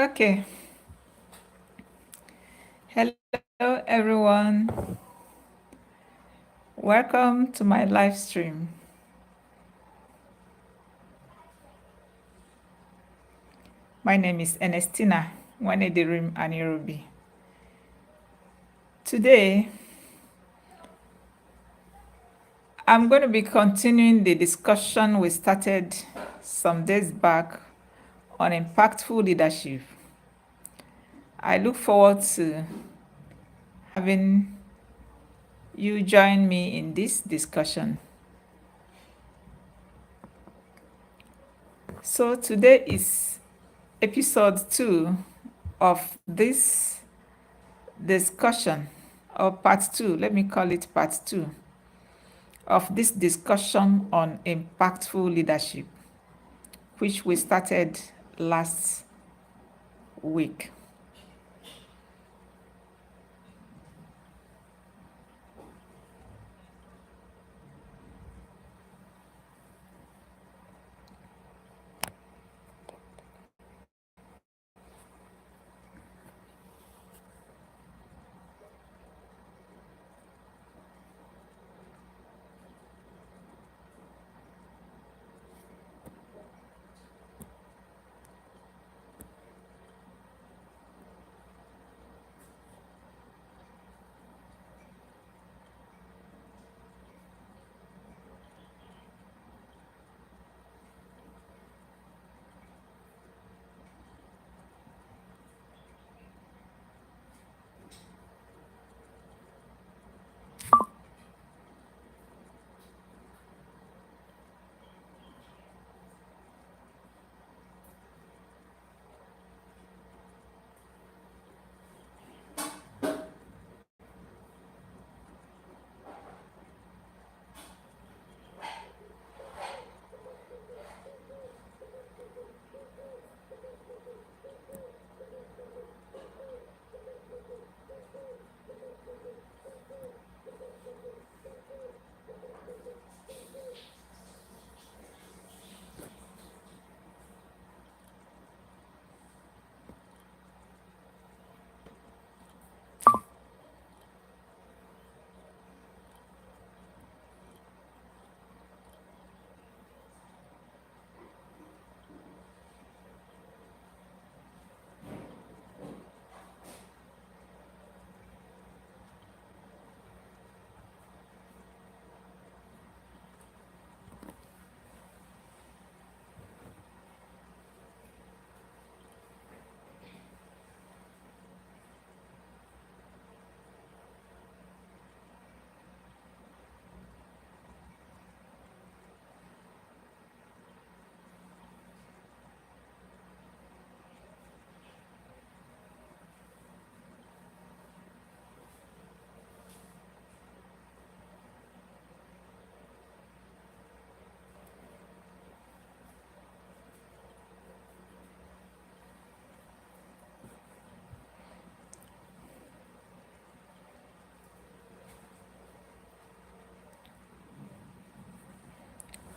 Okay. Hello, everyone. Welcome to my live stream. My name is Ernestina Nwannedirim Anierobi. Today, I'm going to be continuing the discussion we started some days back on impactful leadership. I look forward to having you join me in this discussion. So today is episode 2 of this discussion, or part 2, let me call it part 2 of this discussion on impactful leadership, which we started last week.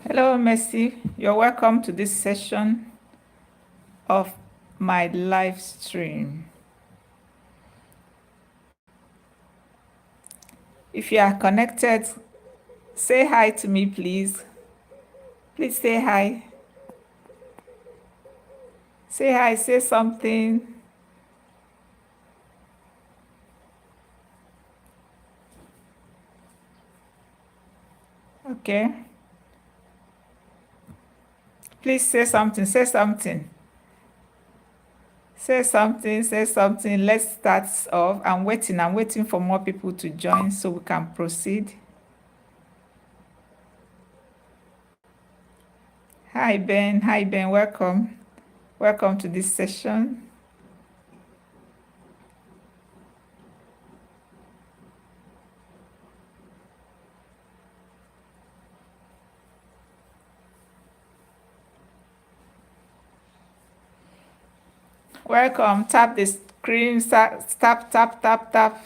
Hello, Mercy. You're welcome to this session of my live stream. If you are connected, say hi to me, please. Please say hi. Say hi, say something. Okay. Please say something, say something. Say something, say something. Let's start off. I'm waiting for more people to join so we can proceed. Hi, Ben. Hi, Ben. Welcome. Welcome to this session. Welcome. Tap the screen. Tap, tap, tap, tap.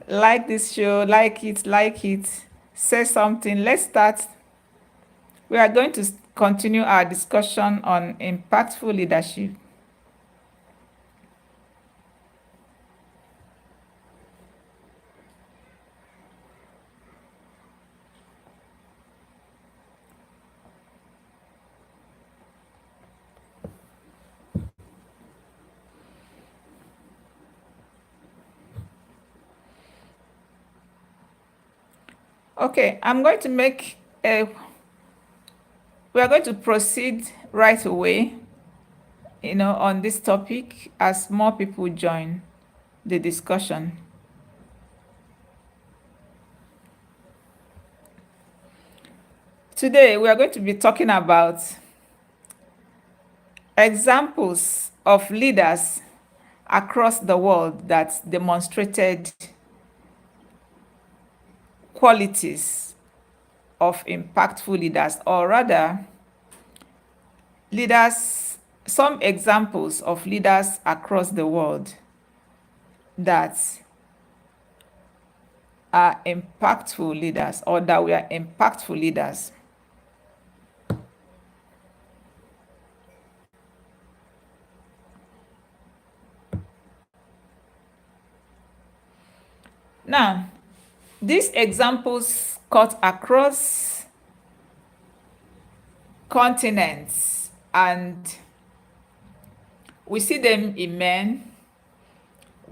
Like this show. Like it. Like it. Say something. Let's start. We are going to continue our discussion on impactful leadership. Okay, we are going to proceed right away, on this topic as more people join the discussion. Today, we are going to be talking about examples of leaders across the world that demonstrated qualities of impactful leaders, or rather, some examples of leaders across the world that are impactful leaders, or that we are impactful leaders. Now, these examples cut across continents, and we see them in men,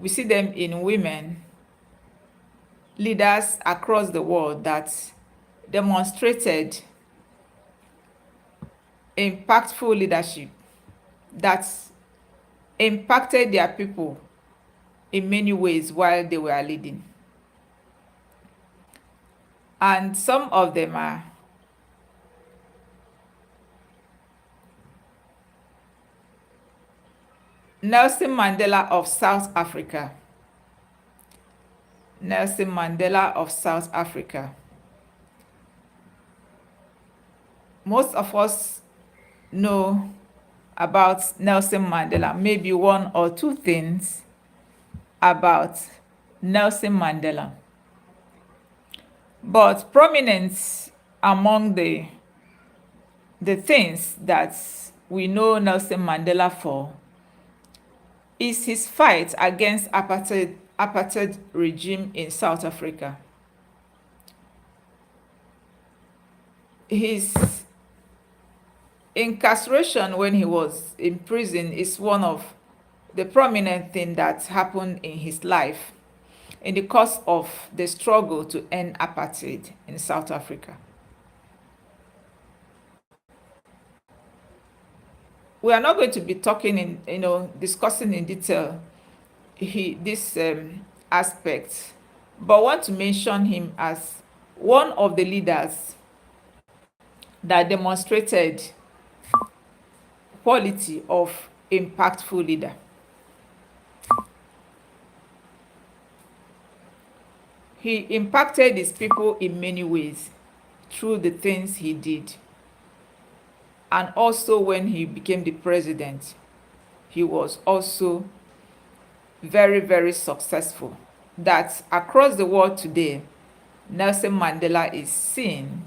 we see them in women, leaders across the world that demonstrated impactful leadership, that impacted their people in many ways while they were leading. And some of them are Nelson Mandela of South Africa. Nelson Mandela of South Africa. Most of us know about Nelson Mandela, maybe one or two things about Nelson Mandela. But prominent among the things that we know Nelson Mandela for is his fight against apartheid regime in South Africa. His incarceration when he was in prison is one of the prominent things that happened in his life in the course of the struggle to end apartheid in South Africa. We are not going to be discussing in detail this aspect, but want to mention him as one of the leaders that demonstrated quality of impactful leader. He impacted his people in many ways through the things he did. And also when he became the president, he was also very, very successful. That across the world today, Nelson Mandela is seen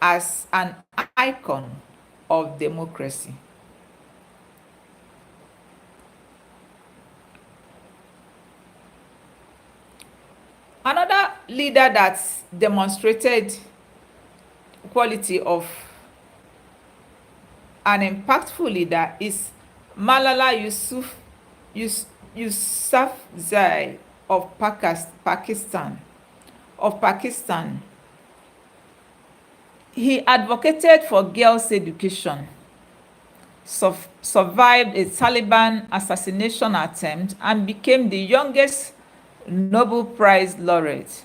as an icon of democracy. Another leader that demonstrated quality of an impactful leader is Malala Yousafzai of Pakistan. He advocated for girls' education, survived a Taliban assassination attempt, and became the youngest Nobel Prize laureate.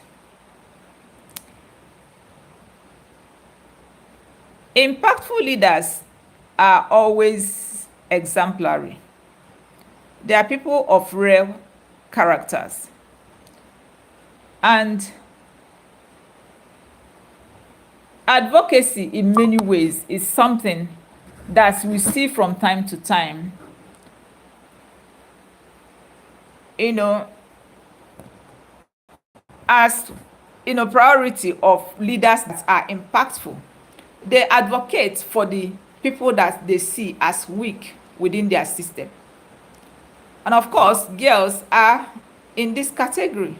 Impactful leaders are always exemplary. They are people of rare characters. And advocacy in many ways is something that we see from time to time. As priority of leaders that are impactful. They advocate for the people that they see as weak within their system. And of course, girls are in this category.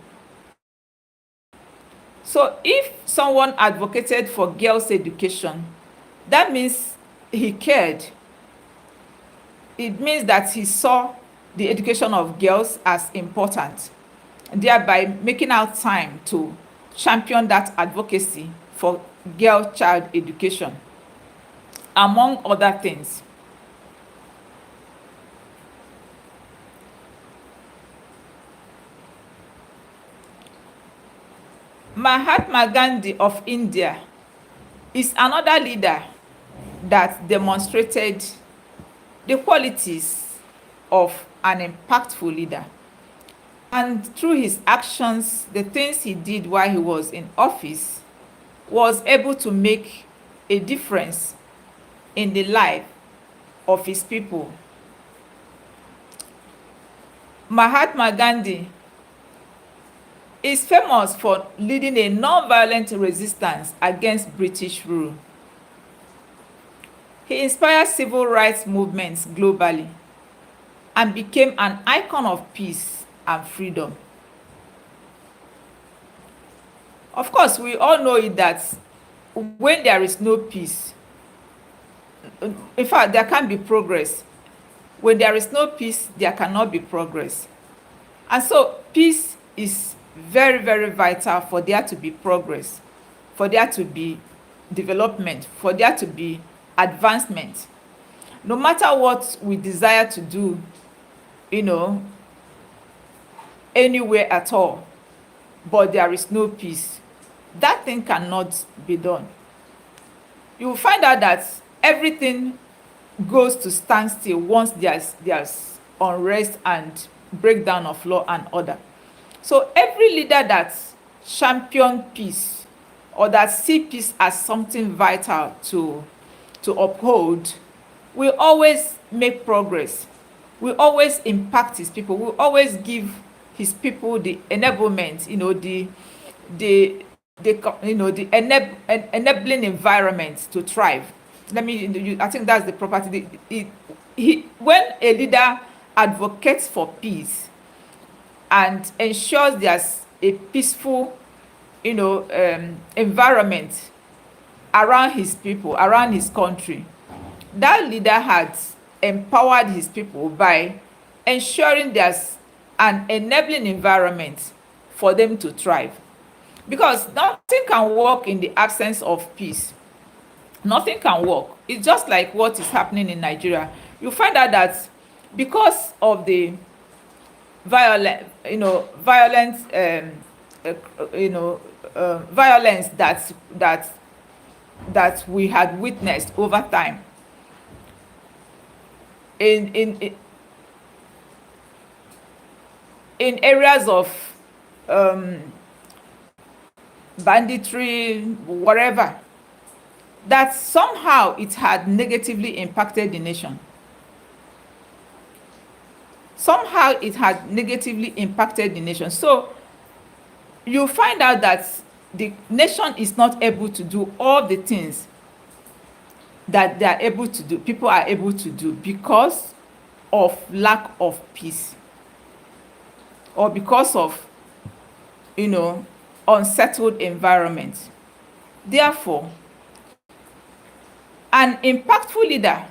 So if someone advocated for girls' education, that means he cared. It means that he saw the education of girls as important, thereby making out time to championed that advocacy for girl child education, among other things. Mahatma Gandhi of India is another leader that demonstrated the qualities of an impactful leader. And through his actions, the things he did while he was in office, was able to make a difference in the life of his people. Mahatma Gandhi is famous for leading a non-violent resistance against British rule. He inspired civil rights movements globally and became an icon of peace and freedom. Of course, we all know it that when there is no peace, in fact, there can't be progress. When there is no peace, there cannot be progress. And so peace is very, very vital for there to be progress, for there to be development, for there to be advancement. No matter what we desire to do, anywhere at all, but there is no peace, that thing cannot be done. You will find out that everything goes to standstill once there's unrest and breakdown of law and order. So every leader that champion peace, or that see peace as something vital to uphold, will always make progress, will always impact his people, will always give his people the enablement, the enabling environment to thrive. I think that's the property. When a leader advocates for peace and ensures there's a peaceful, environment around his people, around his country, that leader has empowered his people by ensuring there's an enabling environment for them to thrive. Because nothing can work in the absence of peace. Nothing can work. It's just like what is happening in Nigeria. You find out that because of the violence that we had witnessed over time in areas of banditry, whatever, that somehow it had negatively impacted the nation. Somehow it had negatively impacted the nation. So you find out that the nation is not able to do all the things that they are able to do, people are able to do, because of lack of peace, or because of unsettled environment. Therefore, an impactful leader,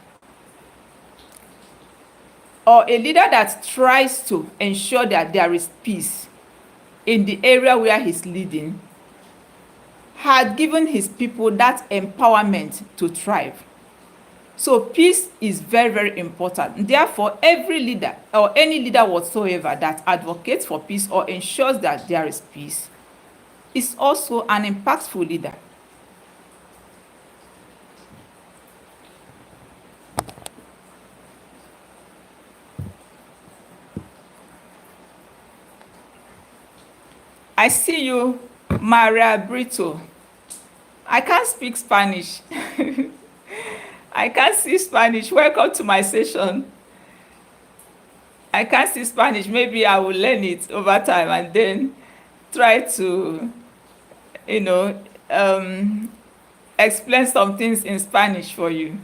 or a leader that tries to ensure that there is peace in the area where he's leading, had given his people that empowerment to thrive. So peace is very, very important. Therefore, every leader, or any leader whatsoever, that advocates for peace or ensures that there is peace, is also an impactful leader. I see you, Maria Brito. I can't speak Spanish. I can't see Spanish. Welcome to my session. I can't see Spanish. Maybe I will learn it over time and then try to, explain some things in Spanish for you.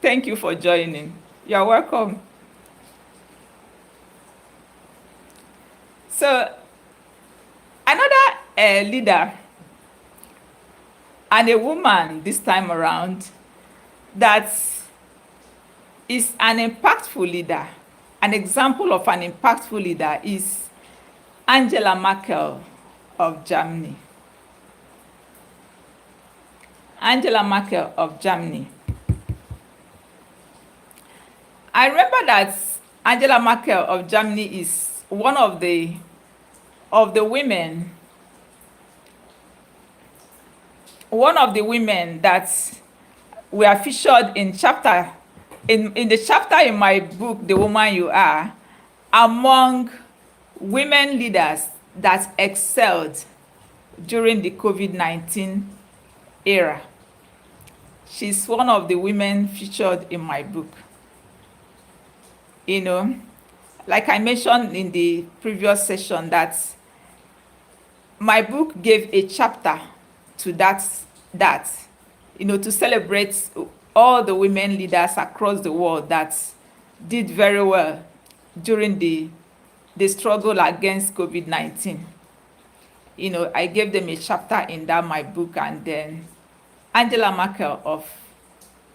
Thank you for joining. You're welcome. So, another leader, and a woman this time around, that is an impactful leader, an example of an impactful leader, is Angela Merkel of Germany. Angela Merkel of Germany. I remember that Angela Merkel of Germany is women, one of the women that were featured in the chapter in my book, The Woman You Are, among women leaders that excelled during the COVID-19 era. She's one of the women featured in my book. You know, like I mentioned in the previous session, that my book gave a chapter to that to celebrate all the women leaders across the world that did very well during the struggle against COVID-19. I gave them a chapter in that my book, and then Angela Merkel of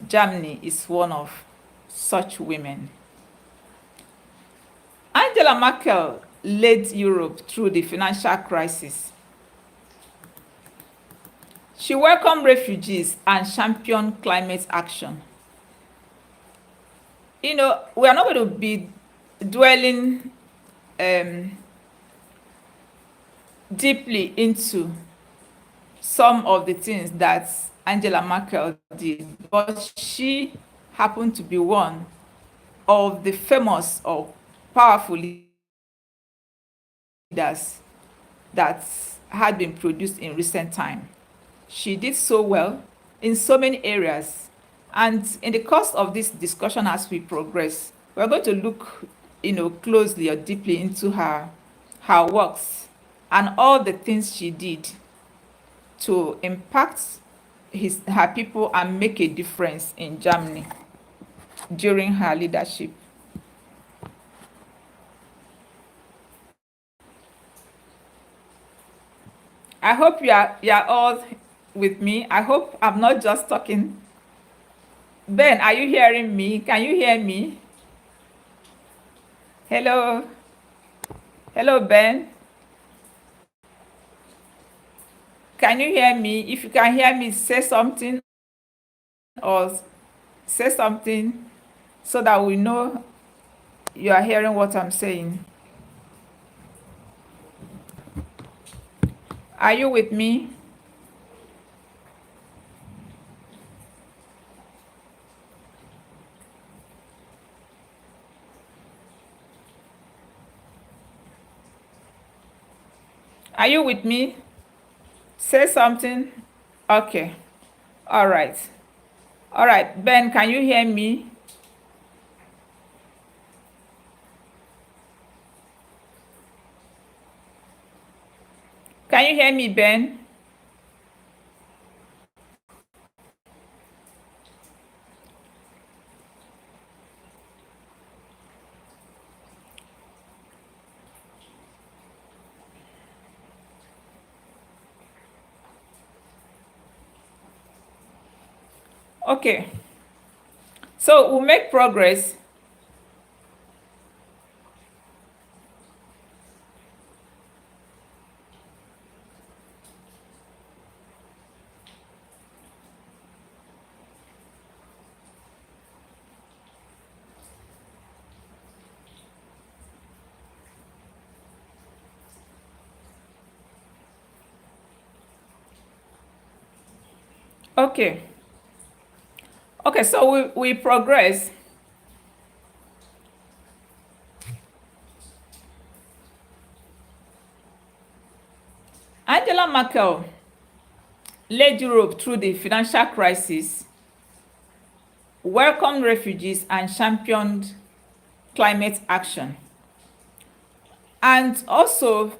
Germany is one of such women. Angela Merkel led Europe through the financial crisis. She welcomed refugees and championed climate action. We are not going to be dwelling deeply into some of the things that Angela Merkel did, but she happened to be one of the famous or powerful leaders that had been produced in recent time. She did so well in so many areas. And in the course of this discussion, as we progress, we're going to look, closely or deeply into her works and all the things she did to impact her people and make a difference in Germany during her leadership. I hope you are all with me. I hope I'm not just talking. Ben, are you hearing me? Can you hear me? Hello. Hello, Ben. Can you hear me? If you can hear me, say something, or say something so that we know you are hearing what I'm saying. Are you with me? Are you with me? Say something. Okay. All right. All right. Ben, can you hear me? Can you hear me, Ben? Okay. So we'll make progress. Okay. Okay, so we progress. Angela Merkel led Europe through the financial crisis, welcomed refugees, and championed climate action. And also,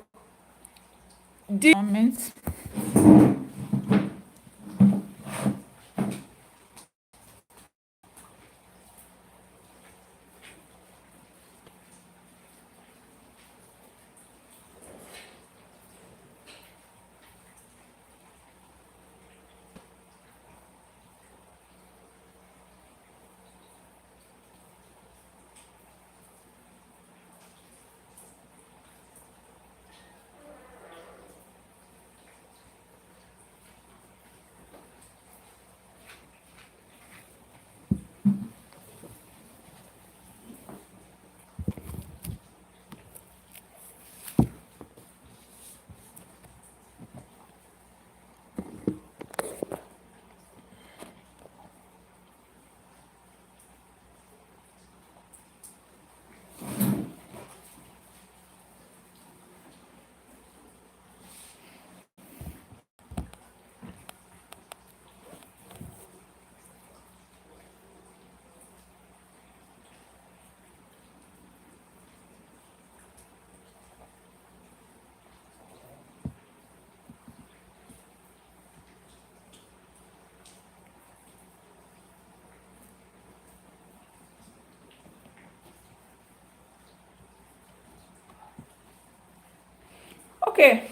Okay,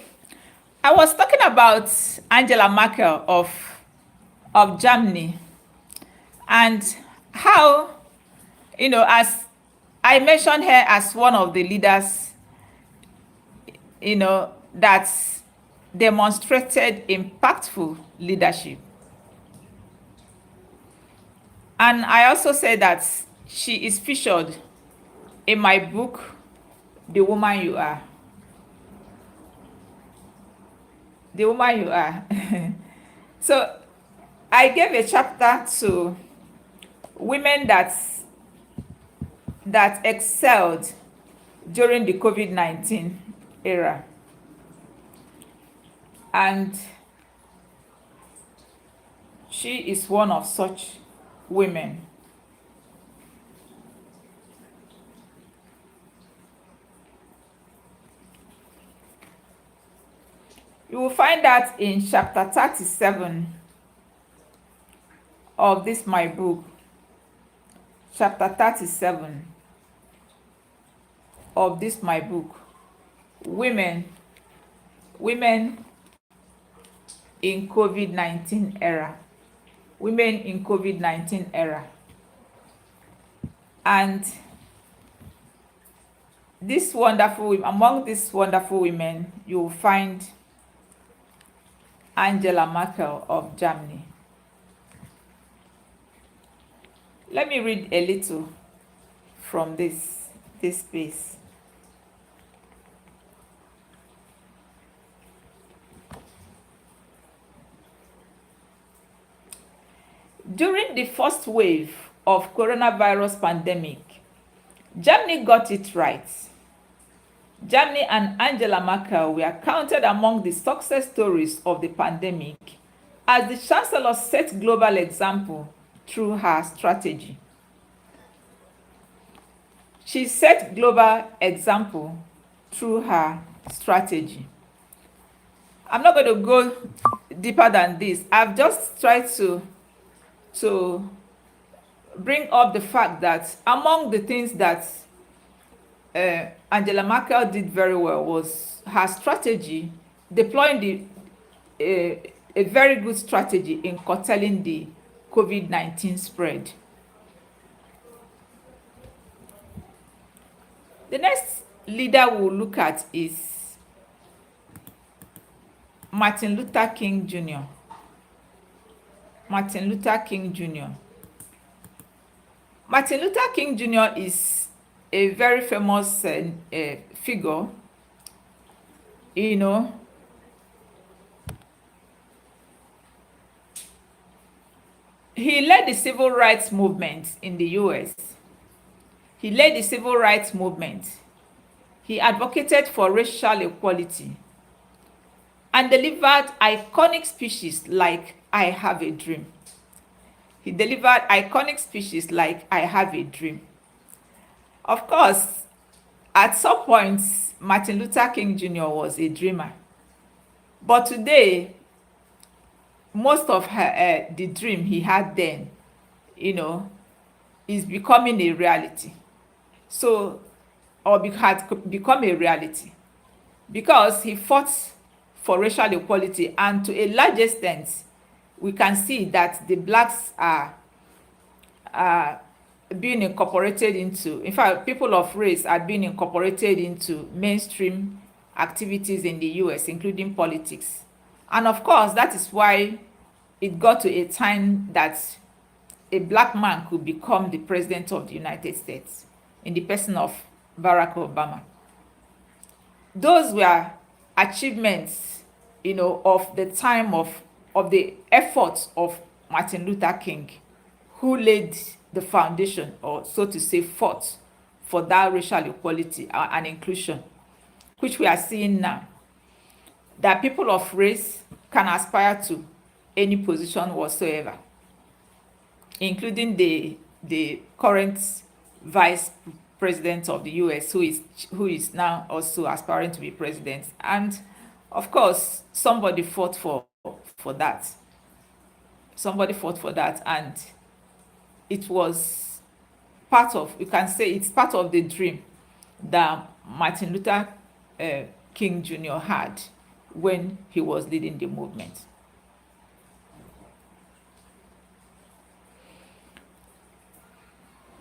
I was talking about Angela Merkel of Germany, and how, as I mentioned her as one of the leaders, that demonstrated impactful leadership. And I also said that she is featured in my book, The Woman You Are. The Woman You Are. So I gave a chapter to women that excelled during the COVID-19 era. And she is one of such women. You will find that in chapter 37 of this my book. Chapter 37 of this my book. Women in COVID-19 era. Women in COVID-19 era. And among these wonderful women, you will find Angela Merkel of Germany. Let me read a little from this piece. During the first wave of coronavirus pandemic, Germany got it right. Germany and Angela Merkel were counted among the success stories of the pandemic as the chancellor set global example through her strategy. She set global example through her strategy. I'm not going to go deeper than this. I've just tried to bring up the fact that among the things that Angela Merkel did very well was her strategy, deploying a very good strategy in curtailing the COVID-19 spread. The next leader we'll look at is Martin Luther King Jr. Martin Luther King Jr. Martin Luther King Jr. is a very famous figure. He led the civil rights movement in the US. He led the civil rights movement. He advocated for racial equality and delivered iconic speeches like I Have a Dream. He delivered iconic speeches like I Have a Dream. Of course, at some point, Martin Luther King Jr. was a dreamer. But today, most of the dream he had then, is becoming a reality. Had become a reality because he fought for racial equality, and to a large extent, we can see that the blacks are being incorporated into, in fact, people of race are being incorporated into mainstream activities in the US, including politics. And of course, that is why it got to a time that a black man could become the president of the United States in the person of Barack Obama. Those were achievements, of the time of the efforts of Martin Luther King, who laid the foundation, or so to say, fought for that racial equality and inclusion, which we are seeing now, that people of race can aspire to any position whatsoever, including the current vice president of the US, who is now also aspiring to be president. And of course, somebody fought for that. Somebody fought for that, and it was part of, you can say it's part of the dream that Martin Luther King Jr. had when he was leading the movement.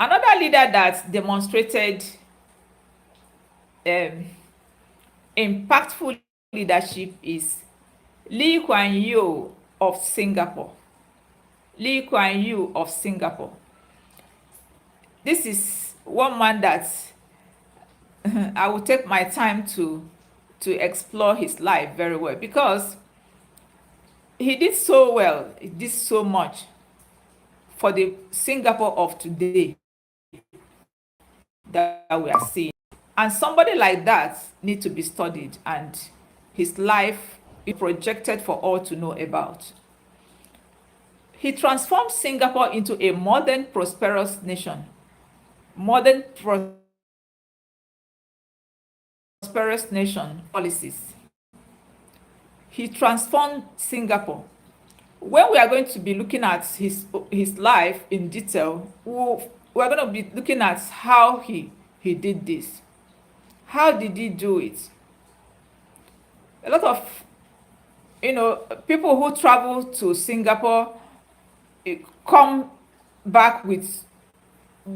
Another leader that demonstrated impactful leadership is Lee Kuan Yew of Singapore. Lee Kuan Yew of Singapore. This is one man that I will take my time to explore his life very well, because he did so well, he did so much for the Singapore of today that we are seeing. And somebody like that needs to be studied, and his life is projected for all to know about. He transformed Singapore into a modern, prosperous nation. Modern, prosperous nation policies. He transformed Singapore. When we are going to be looking at his life in detail, we're going to be looking at how he did this. How did he do it? A lot of people who travel to Singapore come back with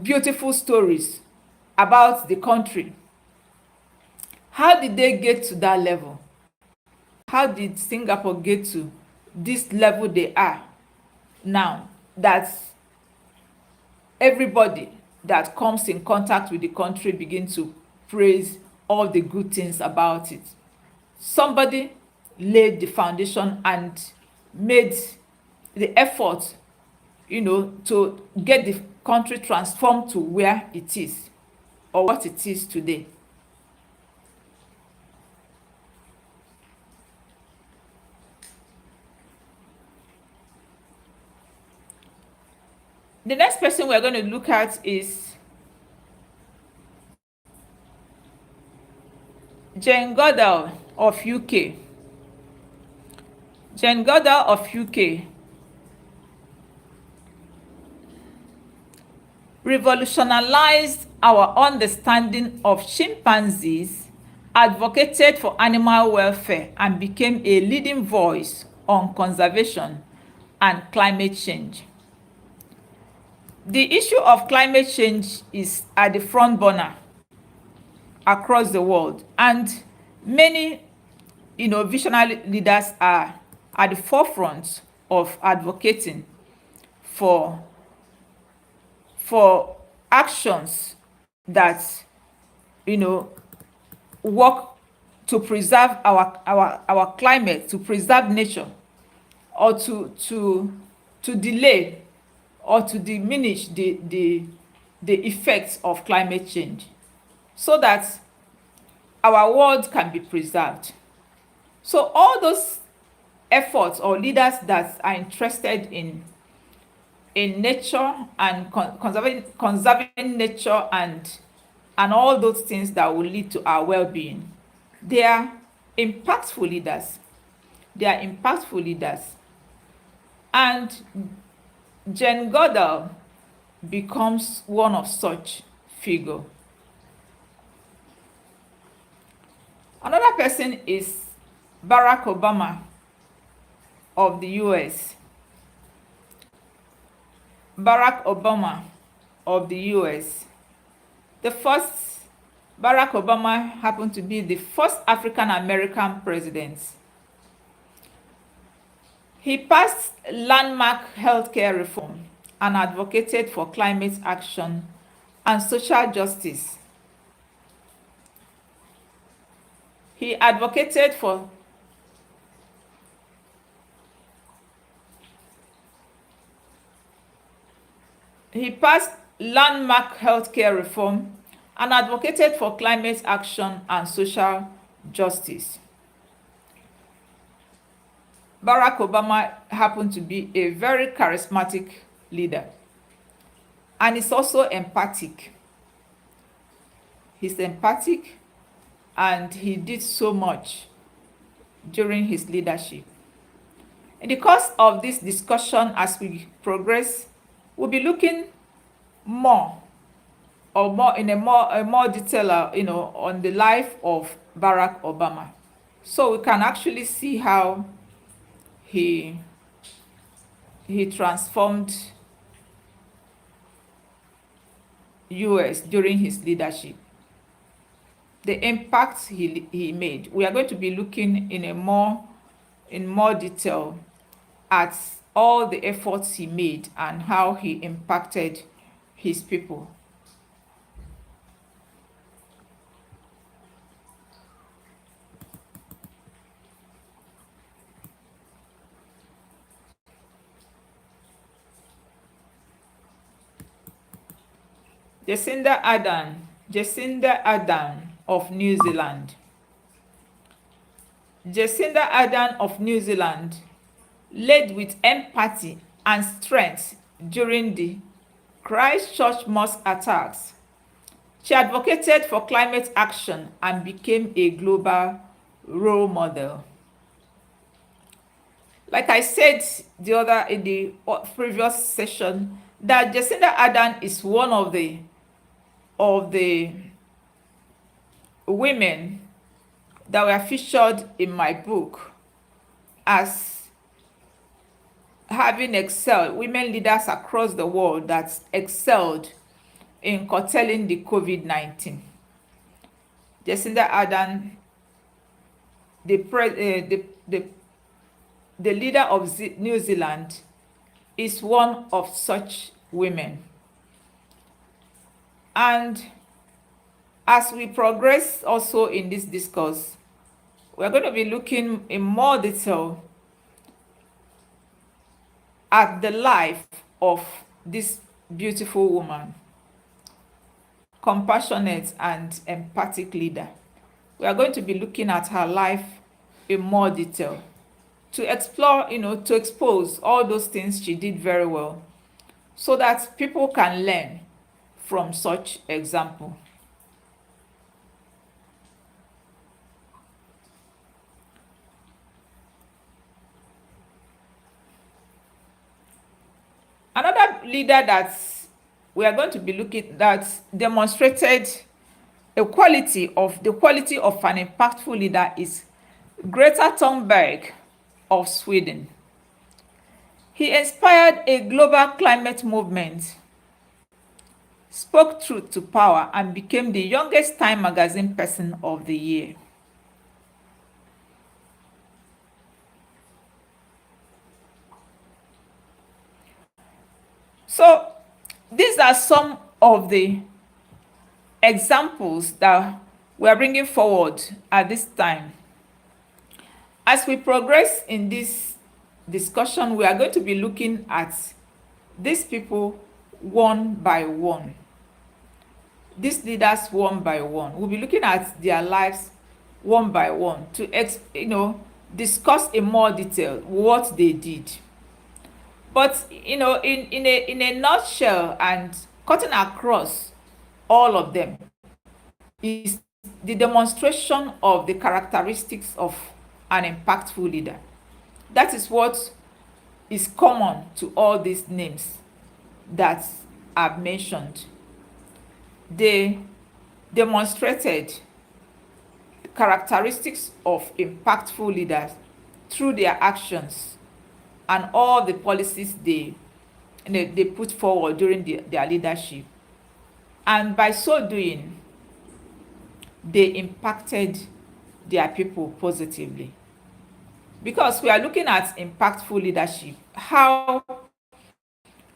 beautiful stories about the country. How did they get to that level? How did Singapore get to this level they are now, that everybody that comes in contact with the country begin to praise all the good things about it? Somebody laid the foundation and made the effort, to get the country transformed to where it is, or what it is today. The next person we're going to look at is Jane Goodall of UK. Jane Goodall of UK revolutionized our understanding of chimpanzees, advocated for animal welfare, and became a leading voice on conservation and climate change. The issue of climate change is at the front burner across the world, and many visionary leaders are at the forefront of advocating for actions that work to preserve our climate, to preserve nature, or to delay or to diminish the effects of climate change, so that our world can be preserved. So all those efforts, or leaders that are interested in nature and conserving nature and all those things that will lead to our well-being, they are impactful leaders. And Jane Goodall becomes one of such figure. Another person is Barack Obama of the US. Barack Obama of the US. Barack Obama happened to be the first African American president. He passed landmark healthcare reform and advocated for climate action and social justice. He advocated for He passed landmark healthcare reform and advocated for climate action and social justice. Barack Obama happened to be a very charismatic leader, and is also empathic. He's empathic, and he did so much during his leadership. In the course of this discussion, as we progress, we'll be looking more in a more detail, on the life of Barack Obama. So we can actually see how he he transformed US during his leadership. The impact he made. We are going to be looking in more detail at all the efforts he made and how he impacted his people. Jacinda Ardern of New Zealand. Jacinda Ardern of New Zealand led with empathy and strength during the Christchurch mosque attacks. She advocated for climate action and became a global role model. Like I said in the previous session, that Jacinda Ardern is one of the women that were featured in my book as having excelled, women leaders across the world that excelled in curtailing the COVID-19. Jacinda Ardern, the leader of New Zealand, is one of such women. And as we progress also in this discourse, we're going to be looking in more detail at the life of this beautiful woman, compassionate and empathic leader. We are going to be looking at her life in more detail to explore, to expose all those things she did very well so that people can learn from such example. Another leader that we are going to be looking that demonstrated the quality of an impactful leader is Greta Thunberg of Sweden. He inspired a global climate movement, spoke truth to power, and became the youngest Time magazine person of the year. So these are some of the examples that we are bringing forward at this time. As we progress in this discussion, we are going to be looking at these people one by one. These leaders one by one. We'll be looking at their lives one by one to discuss in more detail what they did. But in a nutshell and cutting across all of them is the demonstration of the characteristics of an impactful leader. That is what is common to all these names that I've mentioned. They demonstrated the characteristics of impactful leaders through their actions and all the policies they put forward during their leadership. And by so doing, they impacted their people positively. Because we are looking at impactful leadership, how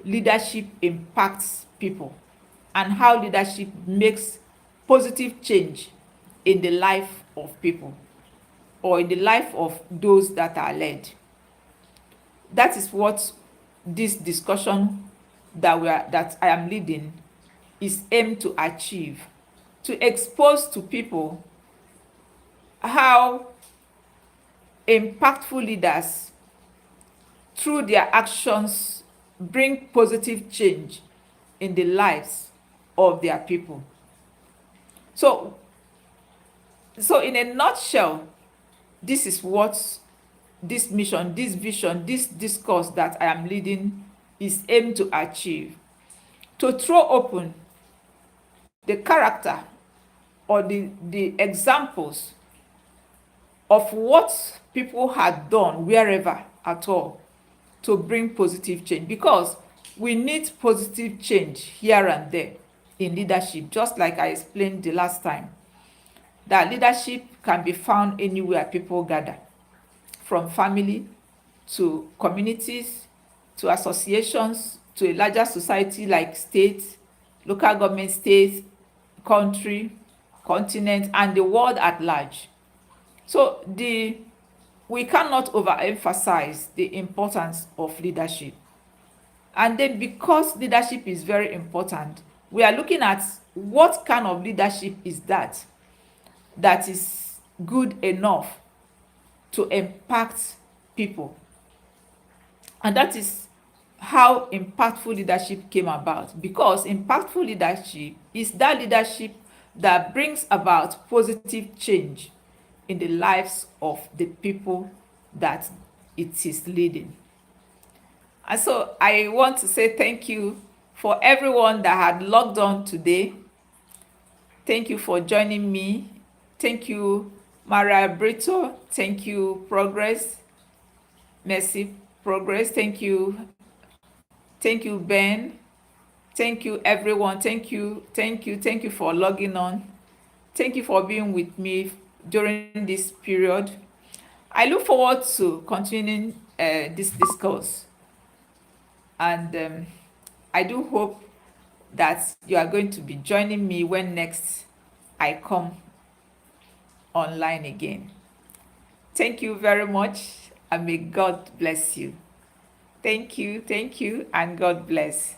leadership impacts people and how leadership makes positive change in the life of people or in the life of those that are led. That is what this discussion that I am leading is aimed to achieve, to expose to people how impactful leaders, through their actions, bring positive change in the lives of their people. So in a nutshell, this is what this mission, this vision, this discourse that I am leading is aimed to achieve. To throw open the character or the examples of what people had done wherever at all to bring positive change, because we need positive change here and there in leadership, just like I explained the last time, that leadership can be found anywhere people gather, from family to communities to associations to a larger society like states, local government, states, country, continent, and the world at large. So we cannot overemphasize the importance of leadership. And then, because leadership is very important, we are looking at what kind of leadership is that is good enough to impact people. And that is how impactful leadership came about, because impactful leadership is that leadership that brings about positive change in the lives of the people that it is leading. And so I want to say thank you for everyone that had logged on today. Thank you for joining me. Thank you, Maria Brito. Thank you, Progress. Merci, Progress. Thank you. Thank you, Ben. Thank you, everyone. Thank you. Thank you. Thank you for logging on. Thank you for being with me during this period. I look forward to continuing this discourse. And I do hope that you are going to be joining me when next I come online again. Thank you very much, and may God bless you. Thank you, and God bless.